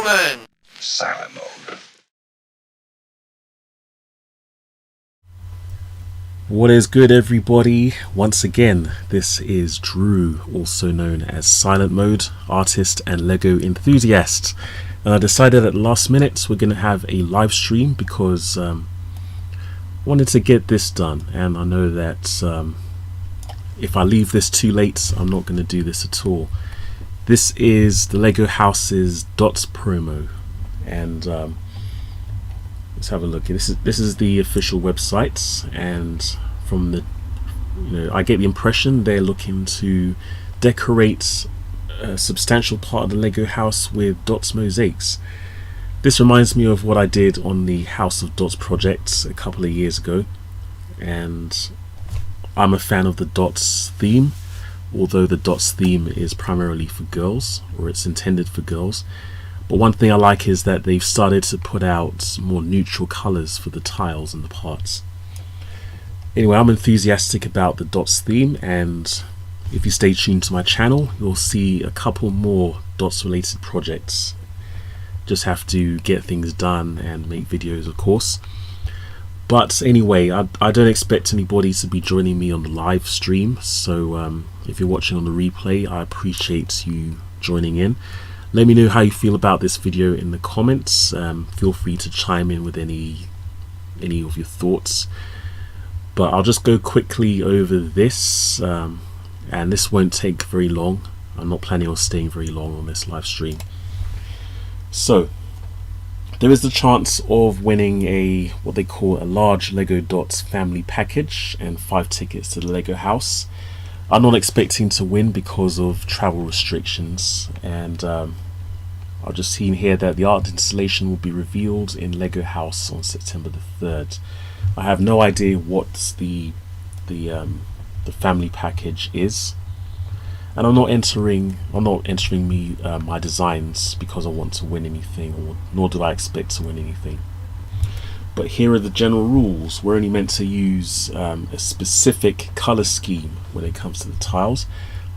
7. Silent mode. What is good, everybody? Once again, this is Drew, also known as Silent Mode, Artist and LEGO Enthusiast. And I decided at the last minute we're going to have a live stream because I wanted to get this done, and I know that if I leave this too late, I'm not going to do this at all. This is the LEGO House's Dots promo, and let's have a look. This is the official website, and from the I get the impression they're looking to decorate a substantial part of the LEGO house with Dots mosaics. This reminds me of what I did on the House of Dots project a couple of years ago, and I'm a fan of the Dots theme, although the Dots theme is primarily for girls, or it's intended for girls. But one thing I like is that they've started to put out more neutral colours for the tiles and the parts. Anyway, I'm enthusiastic about the Dots theme, and if you stay tuned to my channel, you'll see a couple more Dots related projects. Just have to get things done and make videos, of course. But anyway, I don't expect anybody to be joining me on the live stream, so if you're watching on the replay, I appreciate you joining in. Let me know how you feel about this video in the comments. Feel free to chime in with any of your thoughts. But I'll just go quickly over this, and this won't take very long. I'm not planning on staying very long on this live stream. So there is the chance of winning what they call a large LEGO Dots family package and 5 tickets to the LEGO house. I'm not expecting to win because of travel restrictions, and I've just seen here that the art installation will be revealed in LEGO House on September the 3rd. I have no idea what the family package is, and I'm not entering my designs because I want to win anything, nor do I expect to win anything. But here are the general rules. We're only meant to use a specific color scheme when it comes to the tiles,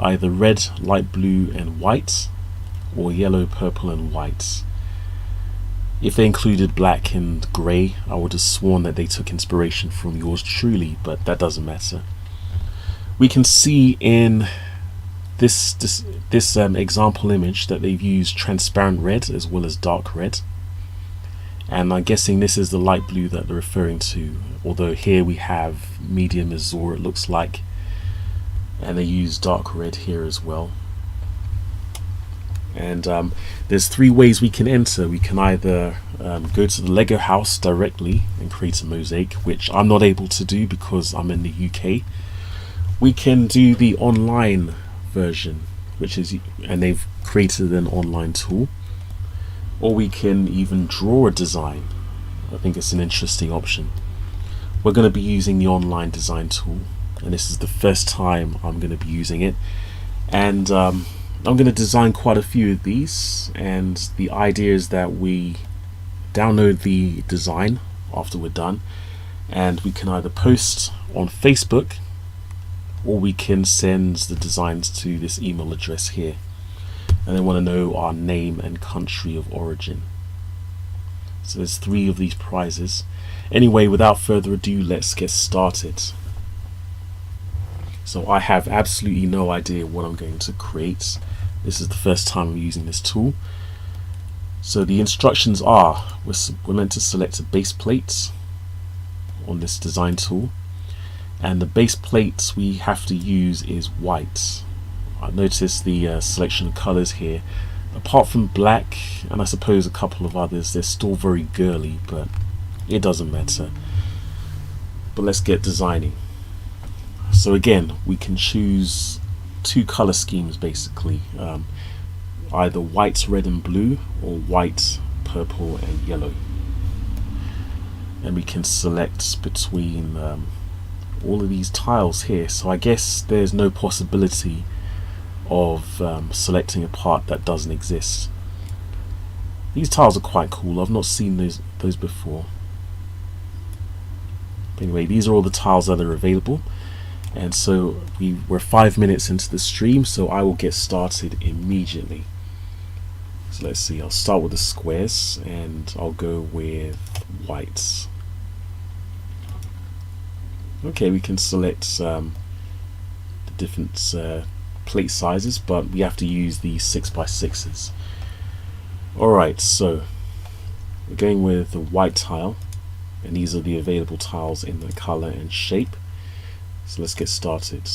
either red, light blue and white, or yellow, purple and white. If they included black and grey, I would have sworn that they took inspiration from yours truly, but that doesn't matter. We can see in this example image that they've used transparent red as well as dark red, and I'm guessing this is the light blue that they're referring to, although here we have medium azure, it looks like, and they use dark red here as well. And there's 3 ways we can enter. We can either go to the LEGO house directly and create a mosaic, which I'm not able to do because I'm in the UK. We can do the online version, and they've created an online tool, or we can even draw a design. I think it's an interesting option. We're going to be using the online design tool, and this is the first time I'm going to be using it, and I'm going to design quite a few of these, and the idea is that we download the design after we're done, and we can either post on Facebook, or we can send the designs to this email address here, and they want to know our name and country of origin. So there's 3 of these prizes. Anyway, without further ado, let's get started. So I have absolutely no idea what I'm going to create. This is the first time I'm using this tool. So the instructions are, we're meant to select a base plate on this design tool, and the base plate we have to use is white. I noticed the selection of colors here. Apart from black and I suppose a couple of others, they're still very girly, but it doesn't matter. But let's get designing. So again, we can choose 2 color schemes basically, either white, red and blue, or white, purple and yellow. And we can select between all of these tiles here. So I guess there's no possibility of selecting a part that doesn't exist. These tiles are quite cool. I've not seen those before. Anyway, these are all the tiles that are available, and so we're 5 minutes into the stream, so I will get started immediately. So let's see, I'll start with the squares and I'll go with whites. Okay, we can select the different plate sizes, but we have to use the 6x6s. Alright, so we're going with the white tile, and these are the available tiles in the color and shape. So let's get started.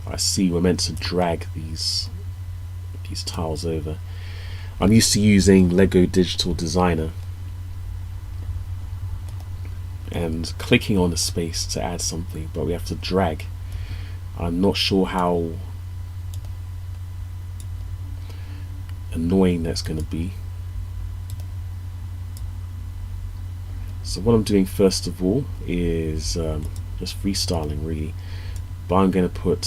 I see we're meant to drag these tiles over. I'm used to using LEGO Digital Designer and clicking on the space to add something, but we have to drag. I'm not sure how annoying that's going to be. So what I'm doing first of all is just freestyling really, but I'm going to put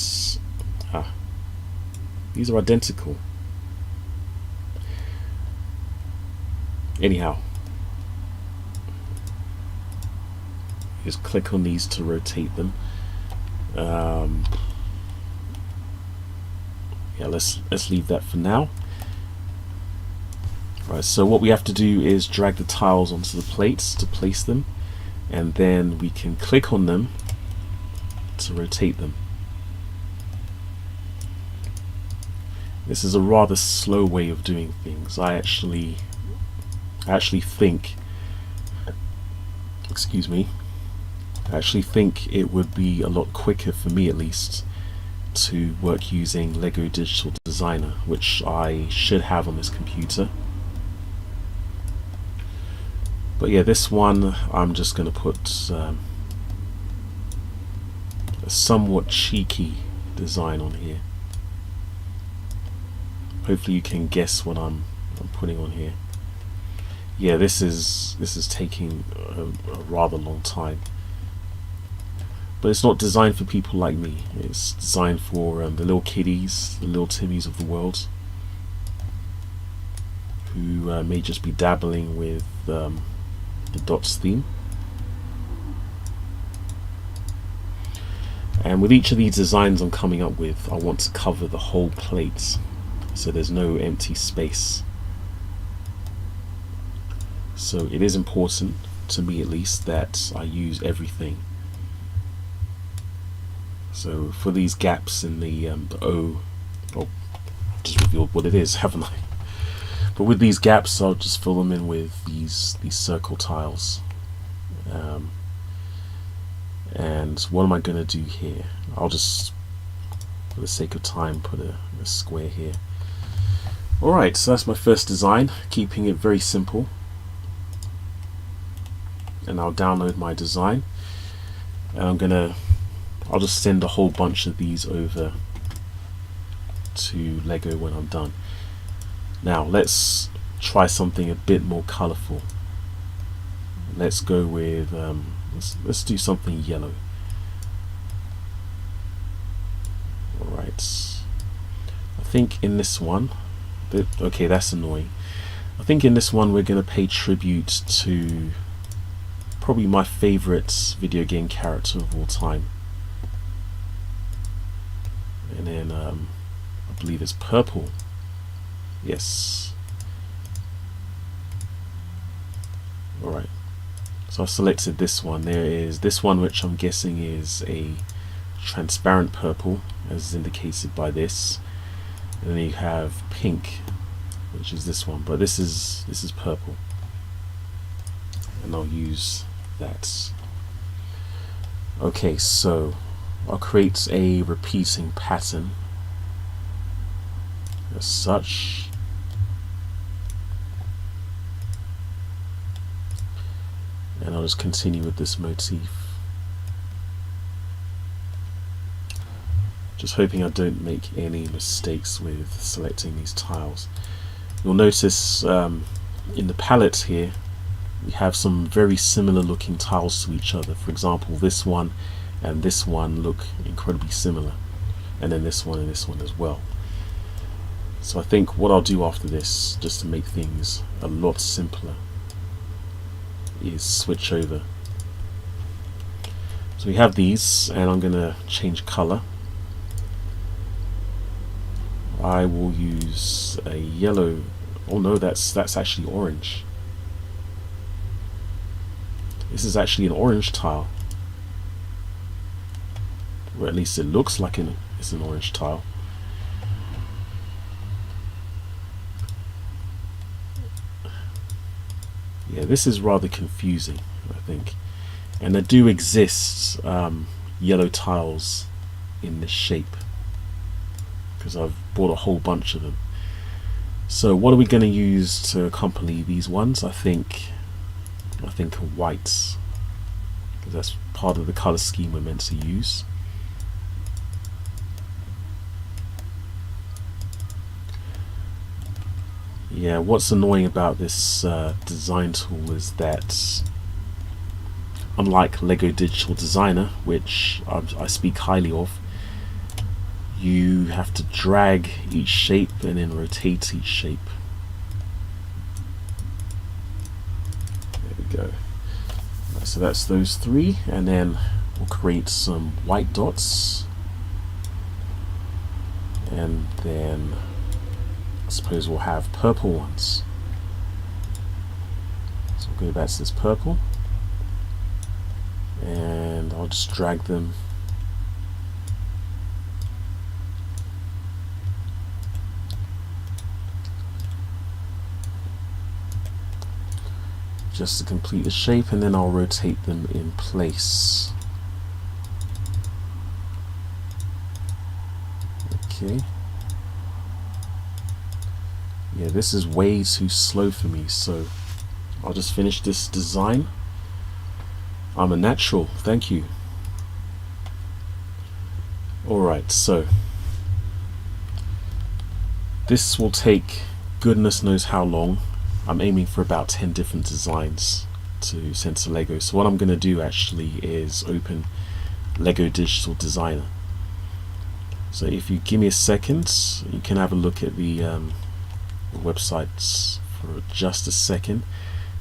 these are identical. Anyhow, just click on these to rotate them. Yeah, let's leave that for now. Right, so what we have to do is drag the tiles onto the plates to place them, and then we can click on them to rotate them. This is a rather slow way of doing things. I actually think, excuse me, I actually think it would be a lot quicker, for me at least, to work using LEGO Digital Designer, which I should have on this computer. But yeah, this one I'm just going to put a somewhat cheeky design on here. Hopefully you can guess what I'm putting on here. Yeah, this is taking a rather long time, but it's not designed for people like me. It's designed for the little kiddies, the little Timmies of the world, who may just be dabbling with the dots theme. And with each of these designs I'm coming up with, I want to cover the whole plate, so there's no empty space. So it is important, to me at least, that I use everything. So for these gaps in the O, oh, just revealed what it is, haven't I? But with these gaps, I'll just fill them in with these circle tiles. And what am I going to do here? I'll just, for the sake of time, put a square here. Alright, so that's my first design, keeping it very simple. And I'll download my design, and I'll just send a whole bunch of these over to LEGO when I'm done. Now let's try something a bit more colourful. Let's go with let's do something yellow. Alright, I think in this one, okay, that's annoying. I think in this one we're going to pay tribute to probably my favourite video game character of all time. And then I believe it's purple. Yes. Alright. So I've selected this one. There is this one, which I'm guessing is a transparent purple, as indicated by this. And then you have pink, which is this one, but this is purple. And I'll use that. Okay, so I'll create a repeating pattern as such. And I'll just continue with this motif. Just hoping I don't make any mistakes with selecting these tiles. You'll notice in the palette here we have some very similar looking tiles to each other. For example, this one and this one look incredibly similar, and then this one and this one as well. So I think what I'll do after this, just to make things a lot simpler, is switch over. So we have these, and I'm going to change color. I will use a yellow Oh no, that's actually orange. This is actually an orange tile, or at least it looks like it's an orange tile. Yeah, this is rather confusing, I think. And there do exist yellow tiles in this shape, because I've bought a whole bunch of them. So what are we going to use to accompany these ones? I think whites, because that's part of the color scheme we're meant to use. Yeah, what's annoying about this design tool is that, unlike LEGO Digital Designer, which I speak highly of, you have to drag each shape and then rotate each shape. There we go. So that's those three, and then we'll create some white dots, and then I suppose we'll have purple ones. So we'll go back to this purple, and I'll just drag them just to complete the shape, and then I'll rotate them in place. Okay. Yeah, this is way too slow for me, so I'll just finish this design. I'm a natural, thank you. Alright, so this will take goodness knows how long. I'm aiming for about 10 different designs to send to LEGO. So what I'm going to do actually is open LEGO Digital Designer. So if you give me a second, you can have a look at the websites for just a second.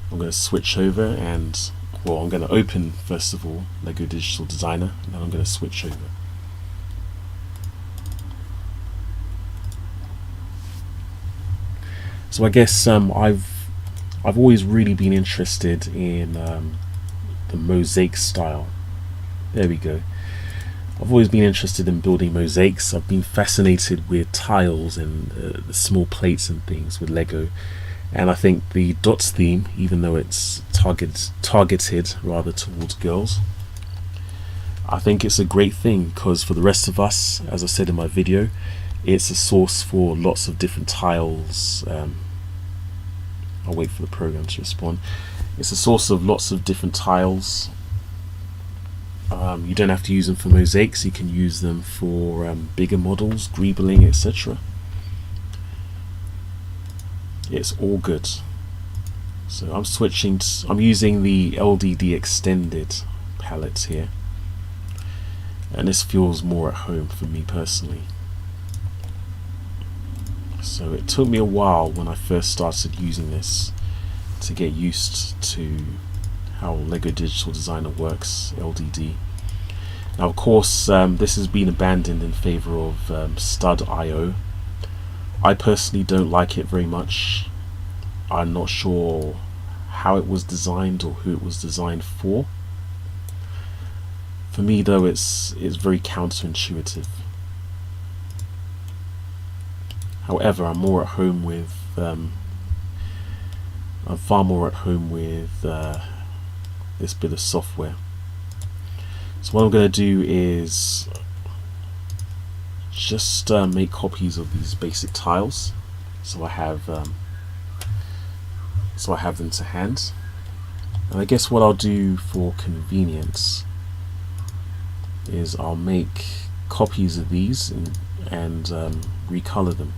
I'm going to switch over, and well, I'm going to open first of all LEGO Digital Designer, and then I'm going to switch over. So I guess I've always really been interested in the mosaic style. There we go. I've always been interested in building mosaics. I've been fascinated with tiles and the small plates and things with LEGO. And I think the dots theme, even though it's targeted rather towards girls, I think it's a great thing, because for the rest of us, as I said in my video, it's a source for lots of different tiles. I'll wait for the program to respond. It's a source of lots of different tiles. You don't have to use them for mosaics, you can use them for bigger models, greebling, etc. It's all good. So I'm switching I'm using the LDD extended palette here, and this feels more at home for me personally. So it took me a while when I first started using this to get used to how LEGO Digital Designer works, LDD. Now of course this has been abandoned in favor of Stud.io. I personally don't like it very much. I'm not sure how it was designed or who it was designed for. For me though, it's very counterintuitive. However, I'm more at home with I'm far more at home with this bit of software. So what I'm going to do is just make copies of these basic tiles, so I have them to hand. And I guess what I'll do for convenience is I'll make copies of these and recolor them.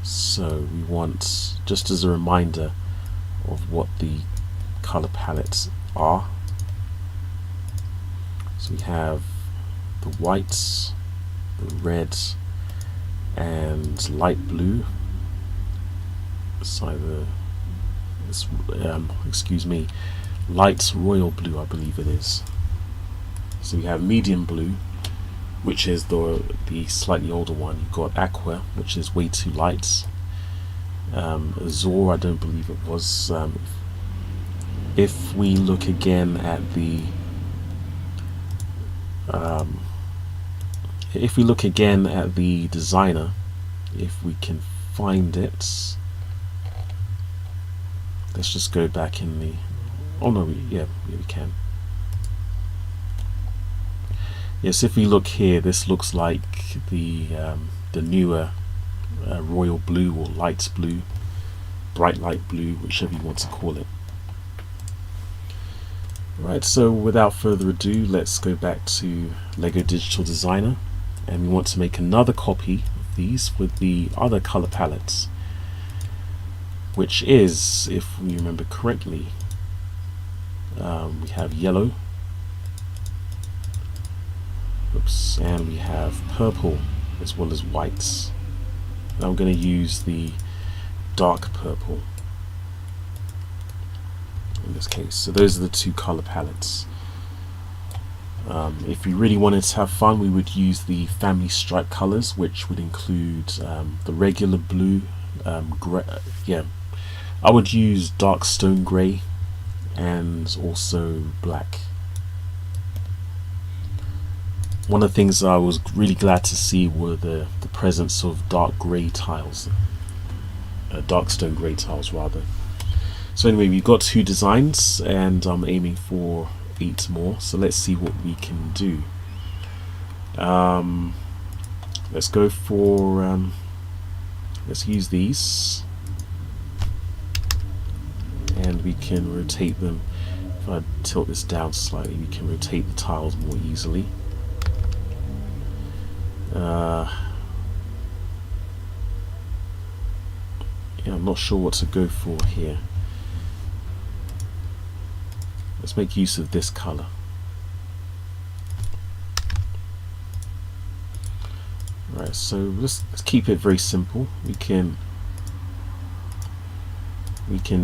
So we want, just as a reminder of what the color palettes are, so we have the whites, the red, and light blue. It's either, excuse me, light royal blue, I believe it is. So we have medium blue, which is the slightly older one. You've got aqua, which is way too light, Azure, I don't believe it was. If we look again at the designer, if we can find it, let's just go back in the, oh no, yeah, we can. Yes, if we look here, this looks like the newer royal blue or light blue, bright light blue, whichever you want to call it. Right, so without further ado, let's go back to LEGO Digital Designer, and we want to make another copy of these with the other color palettes, which is, if we remember correctly, we have yellow, and we have purple as well as whites. Now I'm going to use the dark purple in this case. So those are the two color palettes. If we really wanted to have fun, we would use the family stripe colors, which would include the regular blue, gray, I would use dark stone gray and also black. One of the things I was really glad to see were the presence of dark grey tiles, dark stone grey tiles rather. So anyway, we've got 2 designs and I'm aiming for 8 more, so let's see what we can do. Let's go for, let's use these, and we can rotate them. If I tilt this down slightly, we can rotate the tiles more easily. Yeah, I'm not sure what to go for here. Let's make use of this color. Right, so let's keep it very simple. We can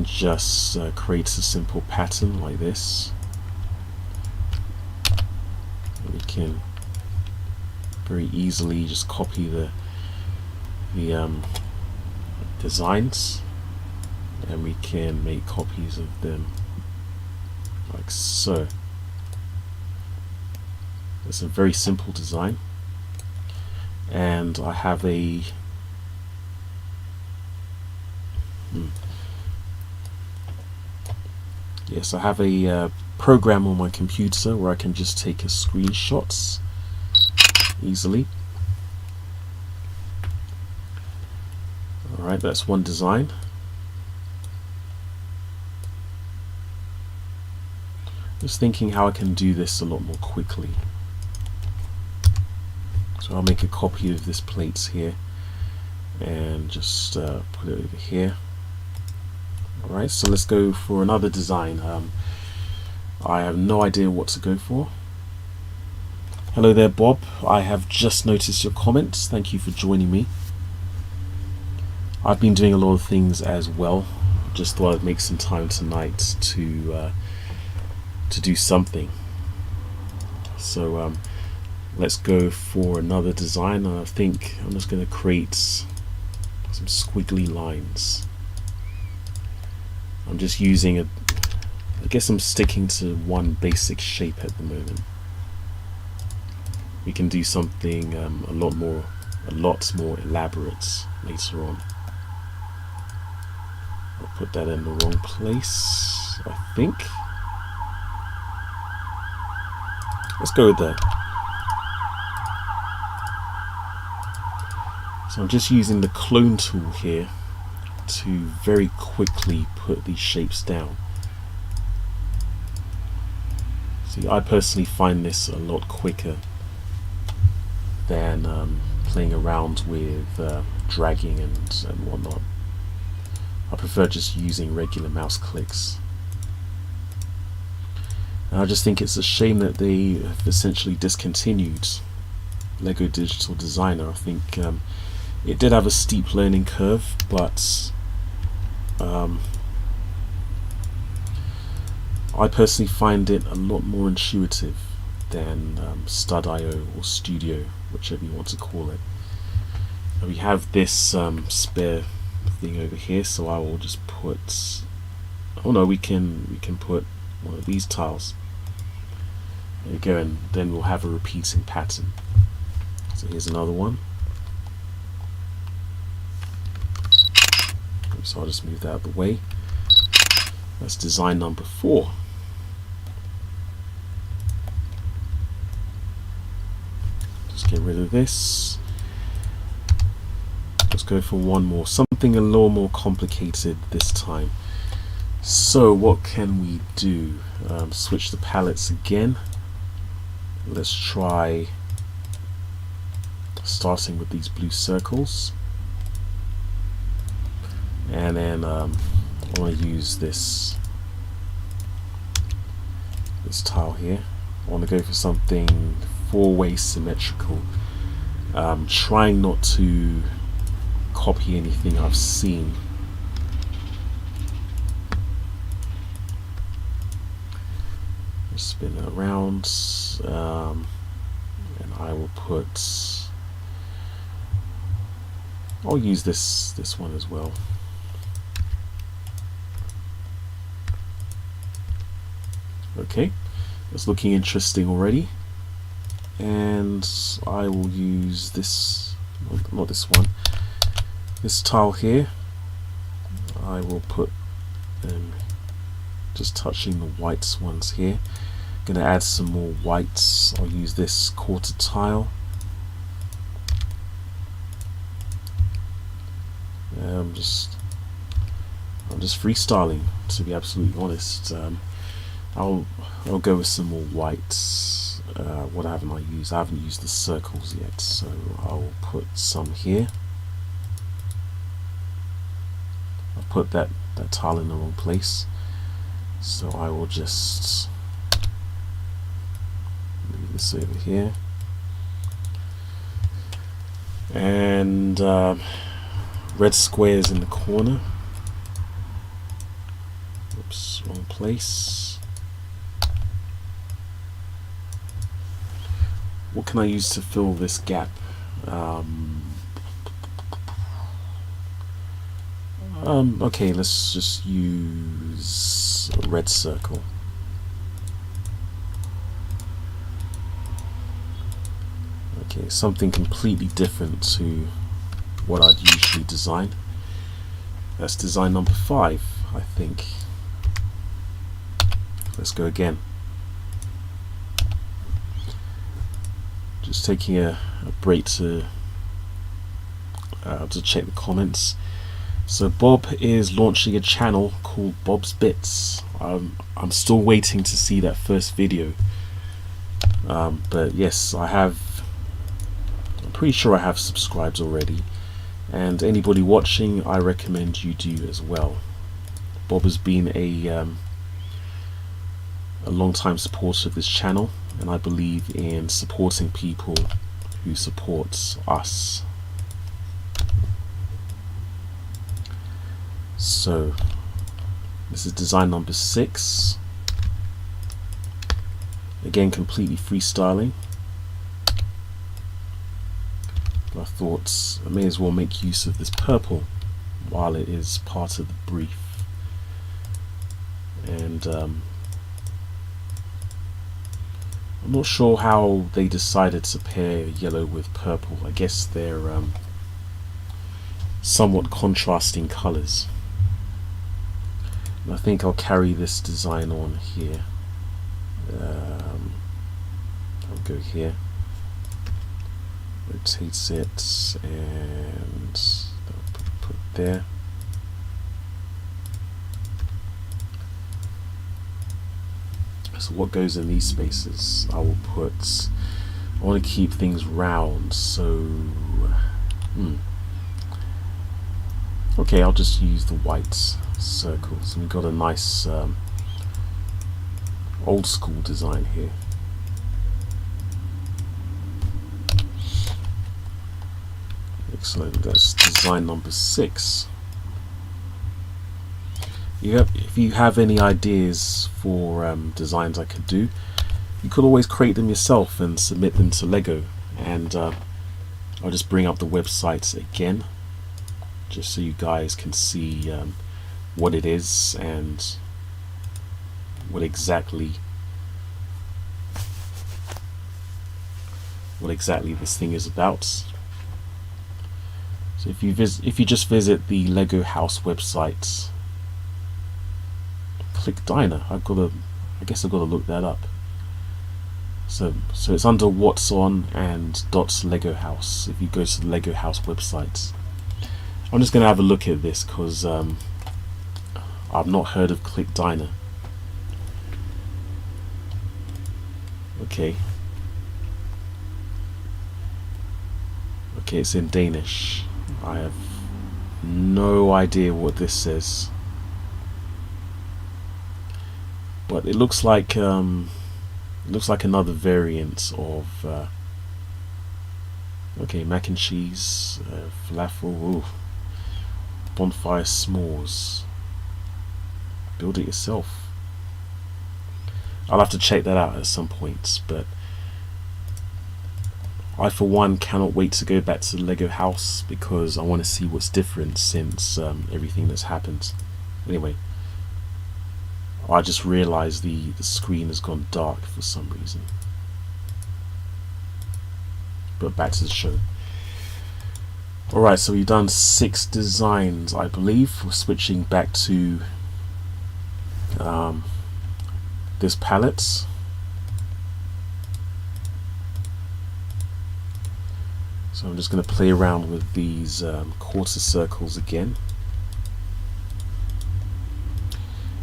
just create a simple pattern like this. We can very easily just copy the designs, and we can make copies of them like so. It's a very simple design, and I have a yes, I have a program on my computer where I can just take a screenshots easily. Alright, that's one design. Just thinking how I can do this a lot more quickly. So I'll make a copy of this plates here and just put it over here. Alright, so let's go for another design. I have no idea what to go for. Hello there, Bob. I have just noticed your comments. Thank you for joining me. I've been doing a lot of things as well. Just thought I'd make some time tonight to do something. So let's go for another design. I think I'm just going to create some squiggly lines. I'm just using I guess I'm sticking to one basic shape at the moment. We can do something a lot more elaborate later on. I'll put that in the wrong place, I think. Let's go with that. So I'm just using the clone tool here to very quickly put these shapes down. See, I personally find this a lot quicker than playing around with dragging and whatnot. I prefer just using regular mouse clicks. And I just think it's a shame that they have essentially discontinued LEGO Digital Designer. I think it did have a steep learning curve, but I personally find it a lot more intuitive than Stud.io or Studio, whichever you want to call it. And we have this spare thing over here, so I will just put, oh no, we can put one of these tiles. There you go, and then we'll have a repeating pattern. So here's another one. So I'll just move that out of the way. That's design number 4. Just get rid of this. Let's go for one more, something a little more complicated this time. So what can we do? Switch the palettes again. Let's try starting with these blue circles, and then I want to use this tile here. I want to go for something 4-way symmetrical, trying not to copy anything I've seen. Spin it around, and I will put, I'll use this one as well. Okay, it's looking interesting already, and I will use this, not this one, this tile here. I will put just touching the whites ones here. Gonna add some more whites. I'll use this quarter tile. I'm just freestyling, to be absolutely honest. I'll go with some more whites. What haven't I used? I haven't used the circles yet, so I'll put some here. I'll put that tile in the wrong place, so I will just move this over here, and red squares in the corner. Oops, wrong place. What can I use to fill this gap? Okay, let's just use a red circle. Okay, something completely different to what I'd usually design. That's design number 5, I think. Let's go again. Just taking a break to check the comments. So Bob is launching a channel called Bob's Bits. I'm still waiting to see that first video, but yes, I'm pretty sure I have subscribed already, and anybody watching, I recommend you do as well. Bob has been a long-time supporter of this channel, and I believe in supporting people who support us. So this is design number 6. Again, completely freestyling. I thought I may as well make use of this purple while it is part of the brief. And I'm not sure how they decided to pair yellow with purple. I guess they're somewhat contrasting colors. I think I'll carry this design on here. I'll go here, rotate it, and put there. So what goes in these spaces? I will put, I want to keep things round, so okay, I'll just use the white circles, and we've got a nice old school design here. Excellent. That's design number 6. If you have any ideas for designs I could do, you could always create them yourself and submit them to LEGO, and I'll just bring up the website again. just so you guys can see what it is and what exactly this thing is about. So if you just visit the Lego House website, click Diner. I guess I've got to look that up. So it's under What's On and Dots Lego House. If you go to the Lego House website, I'm just going to have a look at this because I've not heard of Click Diner. Okay, it's in Danish. I have no idea what this says, but it looks like another variant of okay, mac and cheese, falafel, ooh, bonfire s'mores. Build it yourself. I'll have to check that out at some point, but I for one cannot wait to go back to the Lego house because I want to see what's different since everything that's happened. Anyway, I just realized the screen has gone dark for some reason. But back to the show. Alright, so we've done 6 designs, I believe. We're switching back to this palette. So I'm just going to play around with these quarter circles again.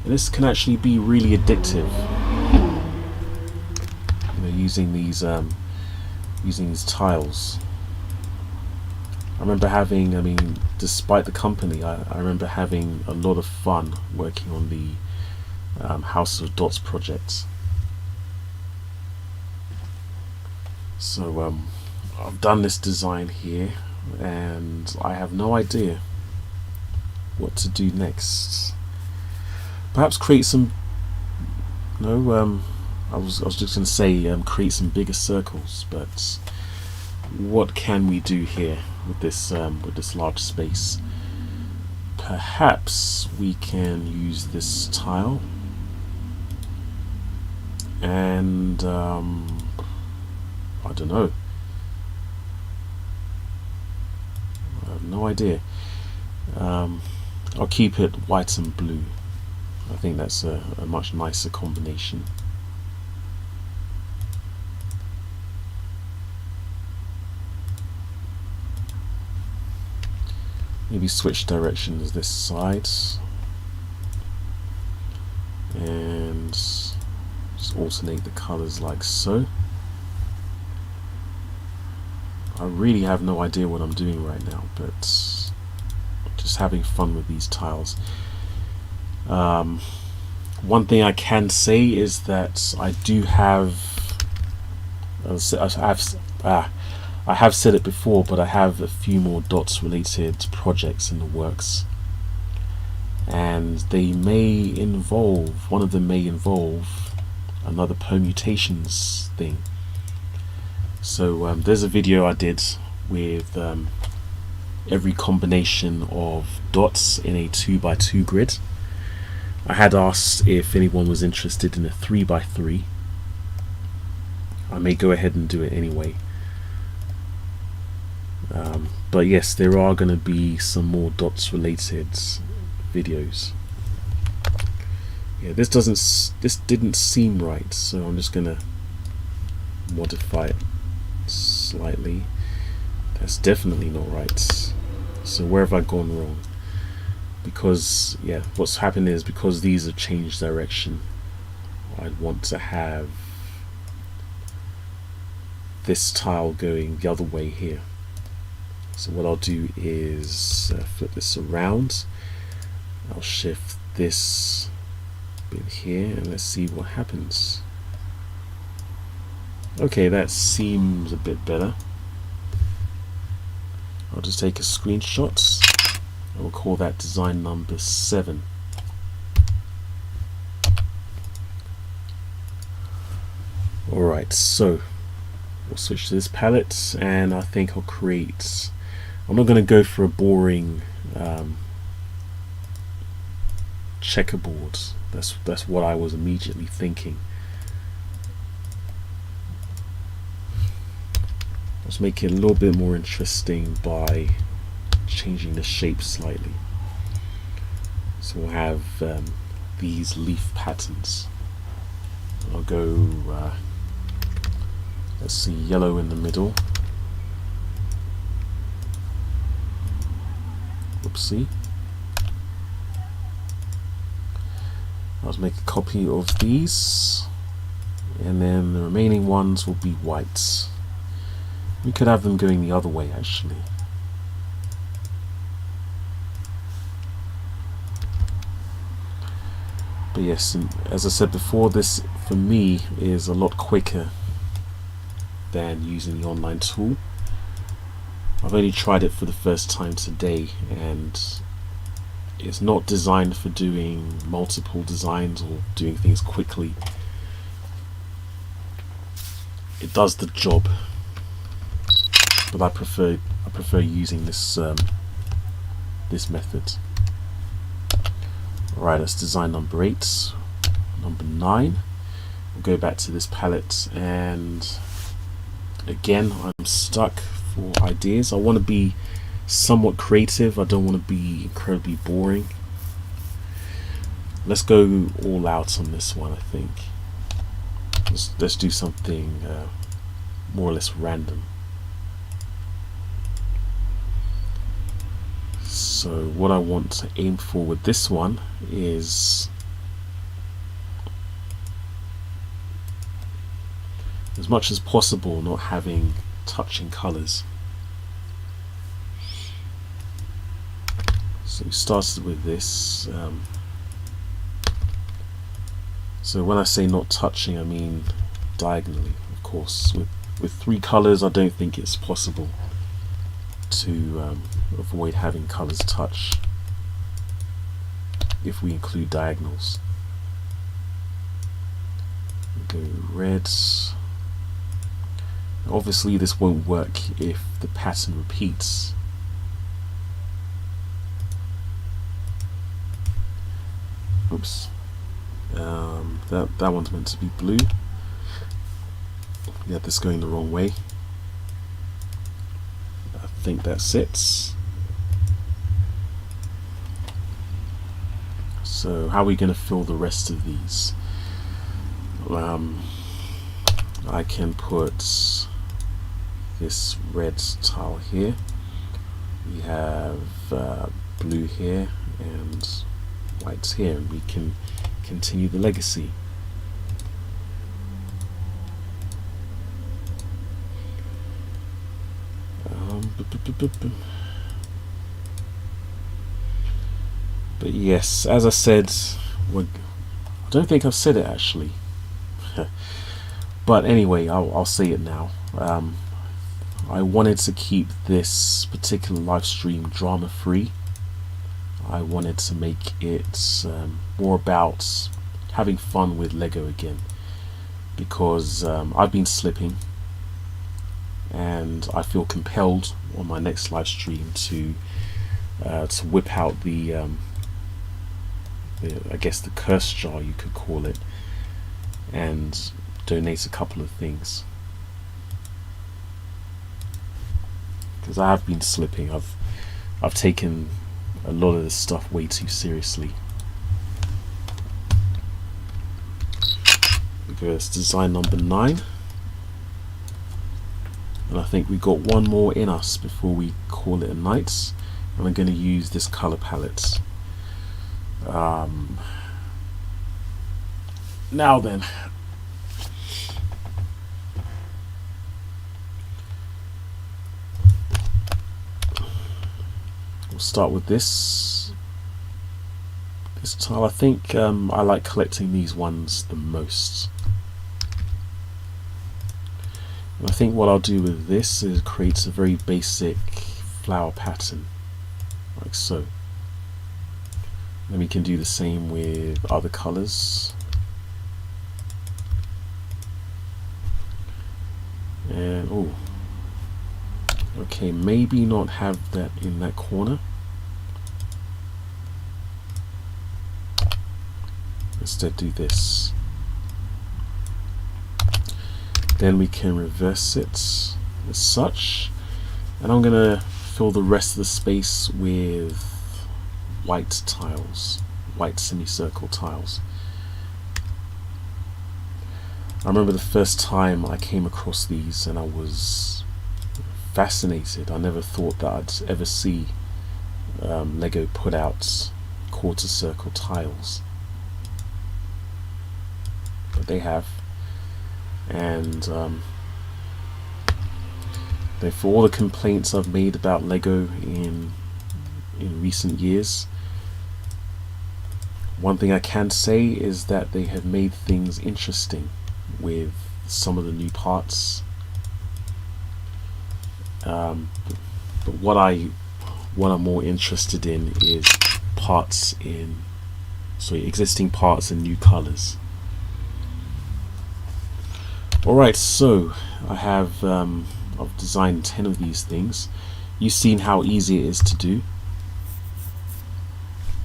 And this can actually be really addictive. You know, using these tiles. I remember having, despite the company, I remember having a lot of fun working on the House of Dots project. So I've done this design here and I have no idea what to do next. Perhaps create some, no, I was just going to say create some bigger circles, but what can we do here with this large space? Perhaps we can use this tile and I don't know. I have no idea. I'll keep it white and blue. I think that's a much nicer combination. Maybe switch directions this side and just alternate the colors like so. I really have no idea what I'm doing right now, but just having fun with these tiles. One thing I can say is that I do have I have said it before, but I have a few more dots related projects in the works, and they may involve, one of them may involve another permutations thing. So there's a video I did with every combination of dots in a 2x2 grid. I had asked if anyone was interested in a 3x3. I may go ahead and do it anyway. But yes, there are going to be some more dots related videos. Yeah, this didn't seem right, so I'm just going to modify it slightly. That's definitely not right. So where have I gone wrong? Because yeah, what's happened is because these have changed direction, I'd want to have this tile going the other way here. So what I'll do is flip this around. I'll shift this bit here and let's see what happens. Okay, that seems a bit better. I'll just take a screenshot. I will call that design number 7. Alright, so we'll switch to this palette and I think I'll create, I'm not going to go for a boring checkerboard. That's what I was immediately thinking. Let's make it a little bit more interesting by changing the shape slightly. So we'll have these leaf patterns. I'll go, let's see, yellow in the middle. Oopsie. I'll make a copy of these, and then the remaining ones will be white. We could have them going the other way actually. But yes, and as I said before, this for me is a lot quicker than using the online tool. I've only tried it for the first time today, and it's not designed for doing multiple designs or doing things quickly. It does the job, but I prefer using this this method. Right, that's design number 8. Number 9. We'll go back to this palette, and again I'm stuck for ideas. I want to be somewhat creative. I don't want to be incredibly boring. Let's go all out on this one. I think let's do something more or less random. So what I want to aim for with this one is as much as possible not having touching colors. So we started with this. So when I say not touching, I mean diagonally, of course. With 3 colors, I don't think it's possible to avoid having colors touch if we include diagonals. Go red. Obviously this won't work if the pattern repeats. Oops. That one's meant to be blue. Yeah, this going the wrong way. I think that's it. So how are we going to fill the rest of these? I can put this red tile here. We have blue here and white here, and we can continue the legacy. But yes, as I said, I don't think I've said it actually. But anyway, I'll say it now. I wanted to keep this particular live stream drama free. I wanted to make it more about having fun with Lego again, because I've been slipping, and I feel compelled on my next live stream to whip out the I guess the curse jar, you could call it, and donate a couple of things, because I have been slipping. I've taken a lot of this stuff way too seriously. It's design number 9, and I think we got one more in us before we call it a night, and I'm going to use this color palette. Now then, we'll start with this tile. I think I like collecting these ones the most. And I think what I'll do with this is create a very basic flower pattern, like so. Then we can do the same with other colors. And okay, maybe not have that in that corner. instead do this. Then we can reverse it as such, and I'm gonna fill the rest of the space with white tiles, white semicircle tiles. I remember the first time I came across these and I was fascinated. I never thought that I'd ever see LEGO put out quarter circle tiles, but they have. And for all the complaints I've made about LEGO in recent years, one thing I can say is that they have made things interesting with some of the new parts. But what I'm more interested in is existing parts in new colors. Alright, so I have I've designed 10 of these things. You've seen how easy it is to do.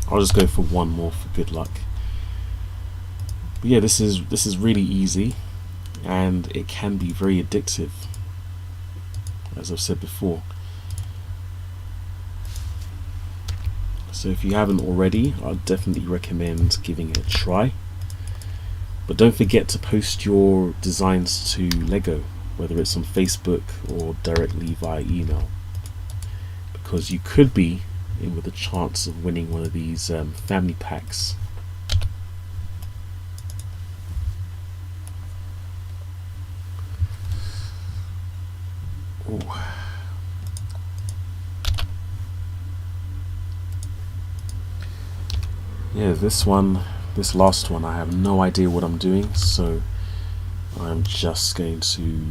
I'll just go for one more for good luck. But yeah, this is really easy, and it can be very addictive, as I've said before. So if you haven't already, I'd definitely recommend giving it a try. But don't forget to post your designs to LEGO, whether it's on Facebook or directly via email, because you could be in with a chance of winning one of these family packs. Ooh. Yeah, this last one, I have no idea what I'm doing, so I'm just going to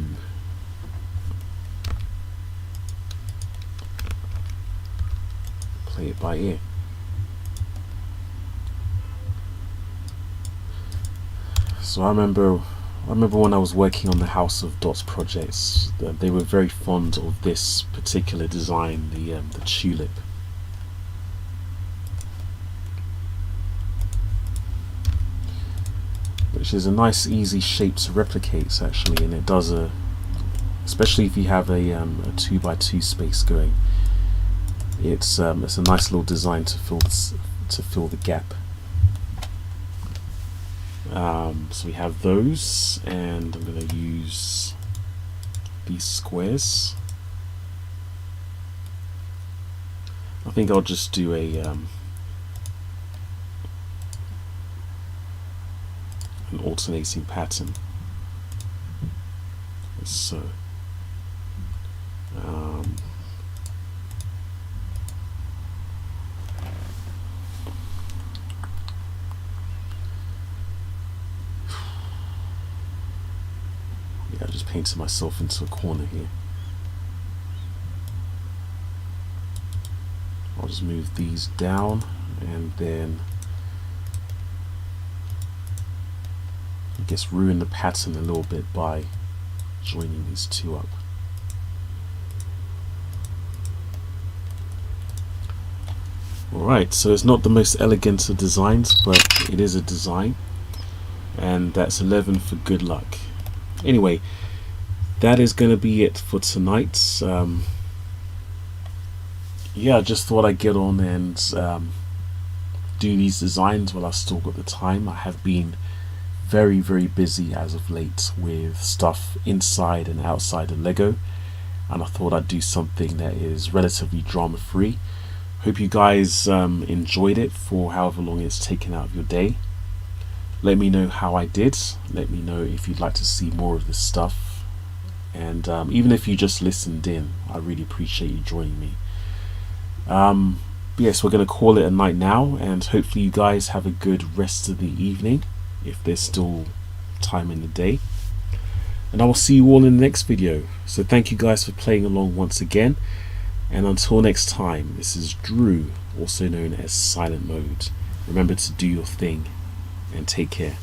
play it by ear. So I remember when I was working on the House of Dots projects, they were very fond of this particular design, the tulip. Which is a nice easy shape to replicate actually, and it does especially if you have a 2x2 space going, it's a nice little design to fill the gap. So we have those, and I'm going to use these squares. I think I'll just do an alternating pattern. So yeah, I just painted myself into a corner here. I'll just move these down, and then I guess ruin the pattern a little bit by joining these two up. Alright, so it's not the most elegant of designs, but it is a design, and that's 11 for good luck. Anyway, that is going to be it for tonight. Yeah, I just thought I'd get on and do these designs while I've still got the time. I have been very busy as of late with stuff inside and outside of LEGO, and I thought I'd do something that is relatively drama free. Hope you guys enjoyed it for however long it's taken out of your day. Let me know how I did. Let me know if you'd like to see more of this stuff, and even if you just listened in, I really appreciate you joining me. Yes, we're going to call it a night now, and hopefully you guys have a good rest of the evening, if there's still time in the day, and I will see you all in the next video. So thank you guys for playing along once again, and until next time, this is Drew, also known as SilentMode. Remember to do your thing, and take care.